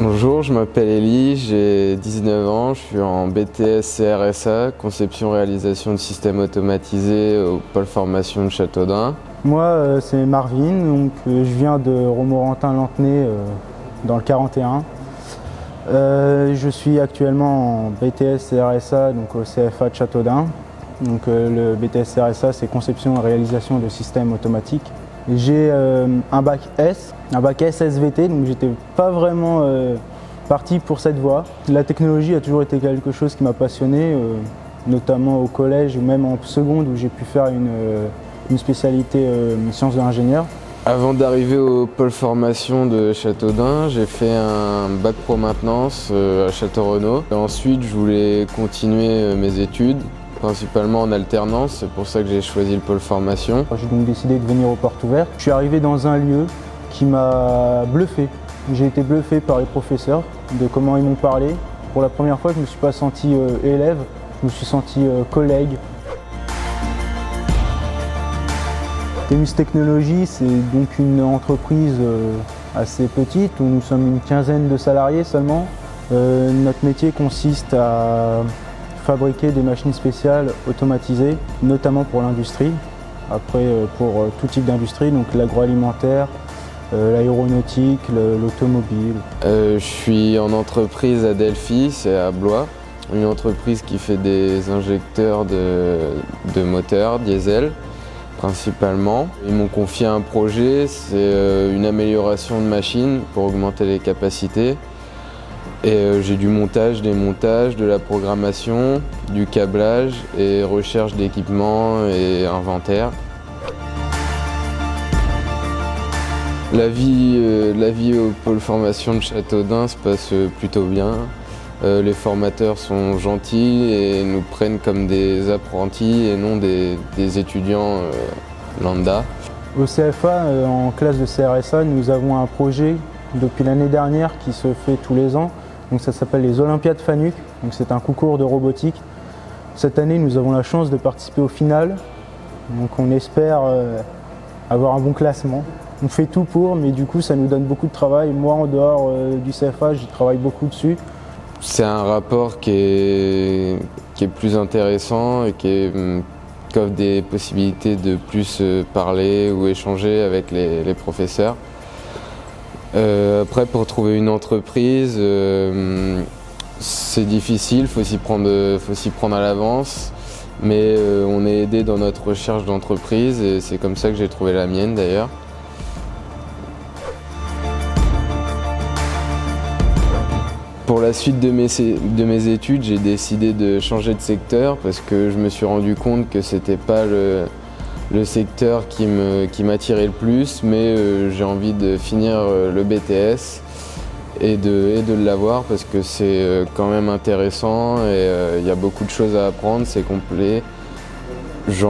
Bonjour, je m'appelle Elie, j'ai 19 ans, je suis en BTS CRSA, conception réalisation de systèmes automatisés au pôle formation de Châteaudun. Moi, c'est Marvin, je viens de Romorantin-Lanthenay dans le 41. Je suis actuellement en BTS CRSA donc au CFA de Châteaudun. Le BTS CRSA, c'est conception et réalisation de systèmes automatiques. J'ai un bac S SVT, donc j'étais pas vraiment parti pour cette voie. La technologie a toujours été quelque chose qui m'a passionné, notamment au collège ou même en seconde où j'ai pu faire une spécialité sciences de l'ingénieur. Avant d'arriver au pôle formation de Châteaudun, j'ai fait un bac pro maintenance à Château-Renaud. Ensuite, je voulais continuer mes études, principalement en alternance, c'est pour ça que j'ai choisi le pôle formation. J'ai donc décidé de venir aux portes ouvertes. Je suis arrivé dans un lieu qui m'a bluffé. J'ai été bluffé par les professeurs, de comment ils m'ont parlé. Pour la première fois, je ne me suis pas senti élève, je me suis senti collègue. Thémis Technologies, c'est donc une entreprise assez petite où nous sommes une quinzaine de salariés seulement. Notre métier consiste à fabriquer des machines spéciales automatisées, notamment pour l'industrie. Après, pour tout type d'industrie, donc l'agroalimentaire, l'aéronautique, l'automobile. Je suis en entreprise à Delphi, c'est à Blois, une entreprise qui fait des injecteurs de moteurs diesel principalement. Ils m'ont confié un projet, c'est une amélioration de machine pour augmenter les capacités. Et j'ai du montage, démontage, de la programmation, du câblage et recherche d'équipements et inventaire. La vie au pôle formation de Châteaudun se passe plutôt bien. Les formateurs sont gentils et nous prennent comme des apprentis et non des étudiants lambda. Au CFA, en classe de CRSA, nous avons un projet depuis l'année dernière qui se fait tous les ans. Donc ça s'appelle les Olympiades FANUC, c'est un concours de robotique. Cette année, nous avons la chance de participer au final, donc on espère avoir un bon classement. On fait tout pour, mais du coup ça nous donne beaucoup de travail. Moi, en dehors du CFA, j'y travaille beaucoup dessus. C'est un rapport qui est plus intéressant et qui offre des possibilités de plus parler ou échanger avec les professeurs. Après, pour trouver une entreprise, c'est difficile, faut s'y prendre à l'avance, mais on est aidé dans notre recherche d'entreprise et c'est comme ça que j'ai trouvé la mienne d'ailleurs. Pour la suite de mes études, j'ai décidé de changer de secteur parce que je me suis rendu compte que c'était pas le secteur qui m'attirait le plus, mais j'ai envie de finir le BTS et de l'avoir parce que c'est quand même intéressant et il y a beaucoup de choses à apprendre, c'est complet. Je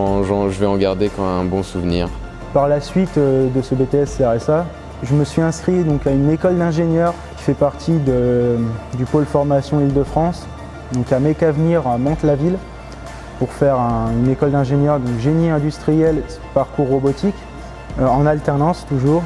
vais en garder quand même un bon souvenir. Par la suite de ce BTS CRSA, je me suis inscrit donc à une école d'ingénieurs qui fait partie du pôle formation Île-de-France, donc à Mécavenir à Mantes-la-Ville, pour faire une école d'ingénieur, donc génie industriel, parcours robotique, en alternance toujours.